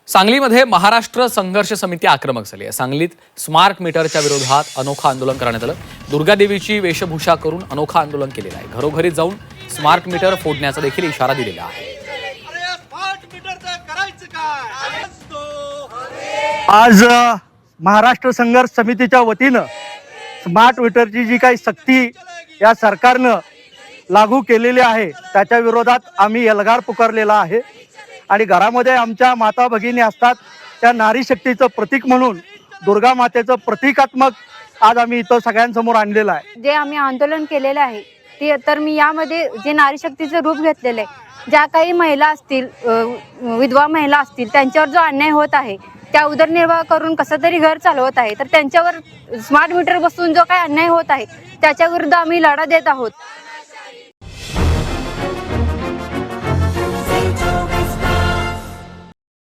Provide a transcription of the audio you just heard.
सांगलीमध्ये महाराष्ट्र संघर्ष समिती आक्रमक झाली आहे। सांगलीत स्मार्ट मीटरच्या विरोधात अनोखं आंदोलन करण्यात आलं। दुर्गादेवीची वेशभूषा करून अनोखं आंदोलन केलेलं आहे। घरोघरी जाऊन स्मार्ट मीटर फोडण्याचा देखील इशारा दिलेला आहे। आज महाराष्ट्र संघर्ष समितीच्या वतीनं स्मार्ट मीटरची जी काही सक्ती या सरकारनं लागू केलेली आहे त्याच्या विरोधात आम्ही एल्गार पुकारलेला आहे आणि घरामध्ये आमच्या माता भगिनी असतात त्या नारी शक्तीचं प्रतीक म्हणून दुर्गा मातेचं प्रतिकात्मक आज आम्ही इथं सगळ्यांसमोर आणलेलं आहे। जे आम्ही आंदोलन केलेलं आहे ते तर मी यामध्ये जे नारी शक्तीचं रूप घेतलेलं आहे, ज्या काही महिला असतील विधवा महिला असतील त्यांच्यावर जो अन्याय होत आहे त्या उदरनिर्वाह करून कसं तरी घर चालवत आहे, तर त्यांच्यावर स्मार्ट मीटर बसवून जो काही अन्याय होत आहे त्याच्या विरुद्ध आम्ही लढा देत आहोत।